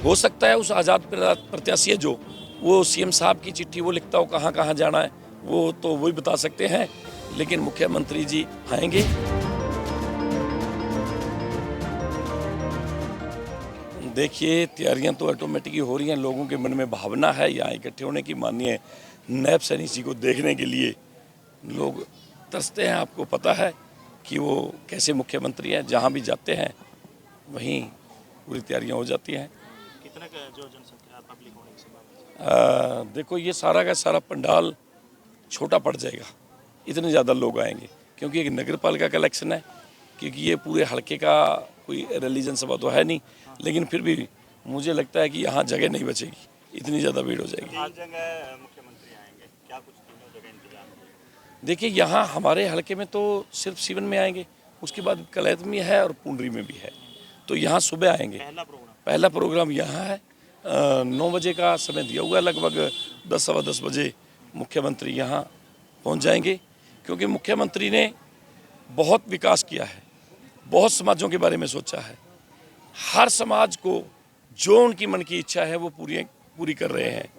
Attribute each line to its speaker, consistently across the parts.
Speaker 1: हो सकता है उस आज़ाद प्रत्याशी है जो वो सीएम साहब की चिट्ठी वो लिखता हो कहाँ कहाँ जाना है, वो तो वही बता सकते हैं, लेकिन मुख्यमंत्री जी आएंगे। देखिए, तैयारियां तो ऑटोमेटिक ही हो रही हैं। लोगों के मन में भावना है यहाँ इकट्ठे होने की। माननीय नायब सैनी जी को देखने के लिए लोग तरसते हैं। आपको पता है कि वो कैसे मुख्यमंत्री हैं, जहाँ भी जाते हैं वहीं पूरी तैयारियां हो जाती हैं।
Speaker 2: कितना का जो जनसंख्या पब्लिक होने की संभावना?
Speaker 1: देखो, ये सारा का सारा पंडाल छोटा पड़ जाएगा, इतने ज़्यादा लोग आएंगे, क्योंकि एक नगर पालिका का इलेक्शन है, क्योंकि ये पूरे हल्के का कोई रिलीजन सभा तो है नहीं, लेकिन फिर भी मुझे लगता है कि यहाँ जगह नहीं बचेगी, इतनी ज़्यादा भीड़ हो जाएगी।
Speaker 2: आज जगह मुख्यमंत्री आएंगे, क्या कुछ तीनों जगह इंतजाम है?
Speaker 1: देखिए, यहाँ हमारे हल्के में तो सिर्फ सीवन में आएंगे, उसके बाद कलैत में है और पुंडरी में भी है, तो यहाँ सुबह आएंगे। पहला प्रोग्राम यहाँ है। 9 बजे का समय दिया हुआ है, लगभग 10 सवा 10 बजे मुख्यमंत्री यहाँ पहुँच जाएंगे, क्योंकि मुख्यमंत्री ने बहुत विकास किया है, बहुत समाजों के बारे में सोचा है। हर समाज को जो उनकी मन की इच्छा है वो पूरी कर रहे हैं।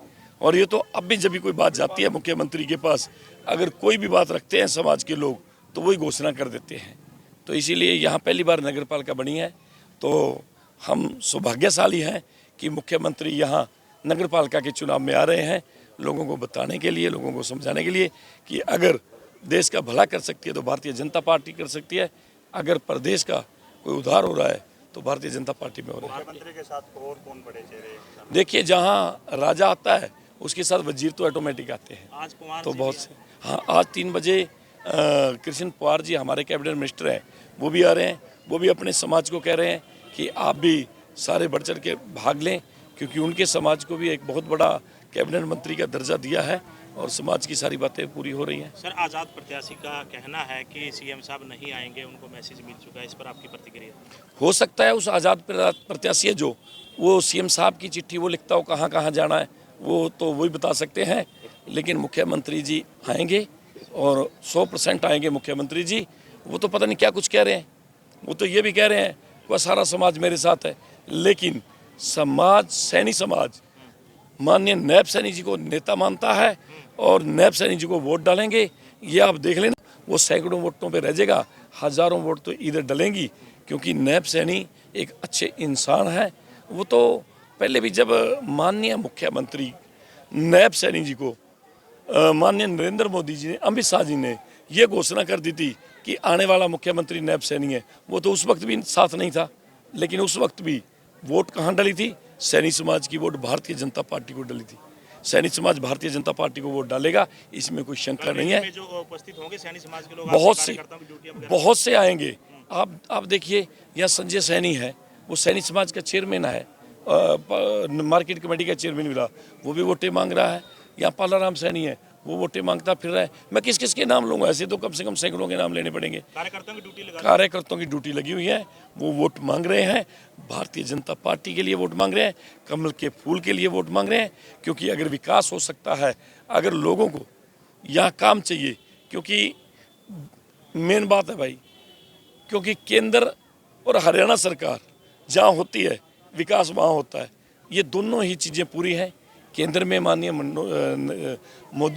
Speaker 1: और ये तो अब भी जब भी कोई बात जाती है मुख्यमंत्री के पास, अगर कोई भी बात रखते हैं समाज के लोग तो वही घोषणा कर देते हैं। तो इसीलिए यहाँ पहली बार नगर पालिका बनी है, तो हम सौभाग्यशाली हैं कि मुख्यमंत्री यहाँ नगर पालिका के चुनाव में आ रहे हैं, लोगों को बताने के लिए, लोगों को समझाने के लिए कि अगर देश का भला कर सकती है तो भारतीय जनता पार्टी कर सकती है, अगर प्रदेश का कोई उद्धार हो रहा है तो भारतीय जनता पार्टी में हो रहा है।
Speaker 2: मुख्यमंत्री के साथ और कौन बड़े चेहरे?
Speaker 1: देखिए, जहाँ राजा आता है उसके साथ वजीर तो ऑटोमेटिक आते हैं,
Speaker 2: आज कुमार
Speaker 1: तो बहुत से। हाँ, आज 3 बजे कृष्ण पवार जी हमारे कैबिनेट मिनिस्टर हैं, वो भी आ रहे हैं। वो भी अपने समाज को कह रहे हैं कि आप भी सारे बढ़ चढ़ के भाग लें, क्योंकि उनके समाज को भी एक बहुत बड़ा कैबिनेट मंत्री का दर्जा दिया है और समाज की सारी बातें पूरी हो रही हैं।
Speaker 2: सर, आज़ाद प्रत्याशी का कहना है कि सीएम साहब नहीं आएंगे, उनको मैसेज मिल चुका है, इस पर आपकी प्रतिक्रिया?
Speaker 1: हो सकता है उस आज़ाद प्रत्याशी है जो वो सीएम साहब की चिट्ठी वो लिखता हो कहाँ कहाँ जाना है, वो तो वही बता सकते हैं, लेकिन मुख्यमंत्री जी आएंगे और 100% आएंगे मुख्यमंत्री जी। वो तो पता नहीं क्या कुछ कह रहे हैं, वो तो ये भी कह रहे हैं कि सारा समाज मेरे साथ है, लेकिन समाज, सैनी समाज माननीय नायब सैनी जी को नेता मानता है और नायब सैनी जी को वोट डालेंगे। ये आप देख लेना, वो सैकड़ों वोटों पे रह जाएगा, हज़ारों वोट तो इधर डलेंगी, क्योंकि नायब सैनी एक अच्छे इंसान है। वो तो पहले भी जब माननीय मुख्यमंत्री नायब सैनी जी को माननीय नरेंद्र मोदी जी ने, अमित शाह जी ने ये घोषणा कर दी थी कि आने वाला मुख्यमंत्री नायब सैनी है, वो तो उस वक्त भी साथ नहीं था, लेकिन उस वक्त भी वोट कहाँ डली थी? सैनी समाज की वोट भारतीय जनता पार्टी को डली थी। सैनी समाज भारतीय जनता पार्टी को वोट डालेगा, इसमें कोई शंका नहीं है।
Speaker 2: जो उपस्थित होंगे सैनी समाज के लोग,
Speaker 1: बहुत से आएंगे। आप देखिए, यहाँ संजय सैनी है, वो सैनी समाज का चेयरमैन है, मार्केट कमेटी का चेयरमैन मिला, वो भी वोटें मांग रहा है। यहाँ पालाराम सैनी है, वो वोटें मांगता फिर रहा है। मैं किस किस के नाम लूँगा? ऐसे तो कम से कम सैकड़ों के नाम लेने पड़ेंगे। कार्यकर्ताओं की ड्यूटी लगी हुई है, वो वोट मांग रहे हैं, भारतीय जनता पार्टी के लिए वोट मांग रहे हैं, कमल के फूल के लिए वोट मांग रहे हैं, क्योंकि अगर विकास हो सकता है, अगर लोगों को यहाँ काम चाहिए, क्योंकि मेन बात है भाई, क्योंकि केंद्र और हरियाणा सरकार जहाँ होती है विकास वहाँ होता है। ये दोनों ही चीज़ें पूरी हैं। केंद्र में माननीय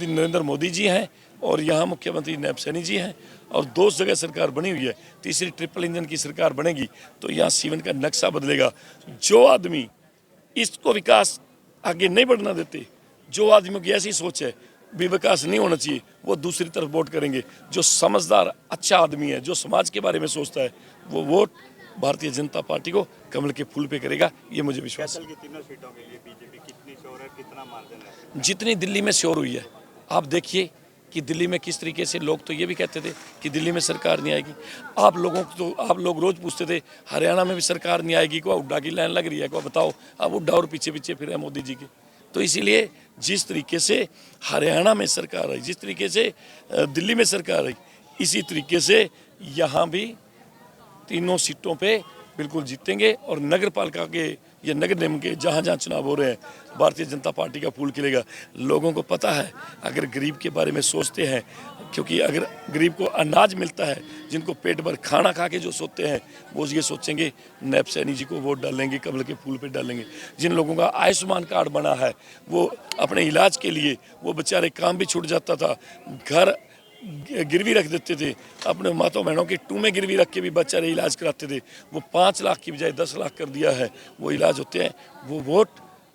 Speaker 1: नरेंद्र मोदी जी हैं और यहाँ मुख्यमंत्री नायब सैनी जी हैं, और 2 जगह सरकार बनी हुई है। तीसरी ट्रिपल इंजन की सरकार बनेगी तो यहाँ सीवन का नक्शा बदलेगा। जो आदमी इसको विकास आगे नहीं बढ़ना देते, जो आदमियों की ऐसी सोच है भी विकास नहीं होना चाहिए, वो दूसरी तरफ वोट करेंगे। जो समझदार अच्छा आदमी है, जो समाज के बारे में सोचता है, वो वोट भारतीय जनता पार्टी को कमल के फूल पे करेगा, ये मुझे विश्वास है।
Speaker 2: तीनों सीटों के लिए बीजेपी कितनी श्योर है, कितना मार्जिन है?
Speaker 1: जितनी दिल्ली में श्योर हुई है, आप देखिए कि दिल्ली में किस तरीके से लोग तो ये भी कहते थे कि दिल्ली में सरकार नहीं आएगी। आप लोग रोज पूछते थे हरियाणा में भी सरकार नहीं आएगी, क्या हुड्डा की लाइन लग रही है, क्या बताओ? अब हुड्डा और पीछे पीछे फिर है मोदी जी के। तो इसीलिए जिस तरीके से हरियाणा में सरकार आई, जिस तरीके से दिल्ली में सरकार आई, इसी तरीके से यहाँ भी तीनों सीटों पे बिल्कुल जीतेंगे और नगर पालिका के ये नगर निगम के जहाँ जहाँ चुनाव हो रहे हैं भारतीय जनता पार्टी का फूल खिलेगा। लोगों को पता है, अगर गरीब के बारे में सोचते हैं, क्योंकि अगर गरीब को अनाज मिलता है, जिनको पेट भर खाना खा के जो सोते हैं, वो ये सोचेंगे नैब सैनी जी को वोट डालेंगे, कमल के फूल पे डालेंगे। जिन लोगों का आयुष्मान कार्ड बना है, वो अपने इलाज के लिए वो बेचारे काम भी छूट जाता था, घर गिरवी रख देते थे, अपने माता बहनों के टूमे गिरवी रख के भी बेचारे इलाज कराते थे। वो 5 लाख की बजाय 10 लाख कर दिया है, वो इलाज होते हैं। वो वोट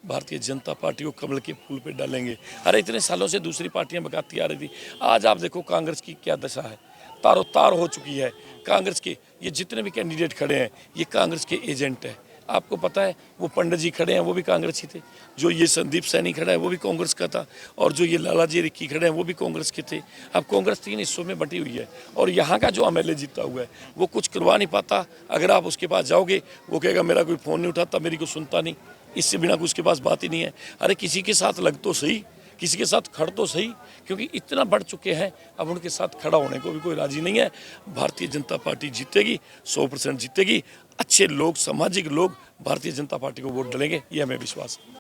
Speaker 1: भारतीय जनता पार्टी को कमल के फूल पे डालेंगे। अरे इतने सालों से दूसरी पार्टियां बगाती आ रही थी, आज आप देखो कांग्रेस की क्या दशा है, तारो तार हो चुकी है। कांग्रेस के ये जितने भी कैंडिडेट खड़े हैं, ये कांग्रेस के एजेंट हैं। आपको पता है, वो पंडित जी खड़े हैं, वो भी कांग्रेस ही थे। जो ये संदीप सैनी खड़ा है, वो भी कांग्रेस का था। और जो ये लालाजी रिक्की खड़े हैं, वो भी कांग्रेस के थे। अब कांग्रेस 3 हिस्सों में बटी हुई है और यहाँ का जो एमएलए जीता हुआ है, वो कुछ करवा नहीं पाता। अगर आप उसके पास जाओगे, वो कहेगा मेरा कोई फ़ोन नहीं उठाता, मेरी को सुनता नहीं, इससे बिना उसके पास बात ही नहीं है। अरे किसी के साथ लग तो सही, किसी के साथ खड़ तो सही, क्योंकि इतना बढ़ चुके हैं, अब उनके साथ खड़ा होने को भी कोई राजी नहीं है। भारतीय जनता पार्टी जीतेगी, 100% जीतेगी। अच्छे लोग, सामाजिक लोग भारतीय जनता पार्टी को वोट डालेंगे, ये हमें विश्वास है।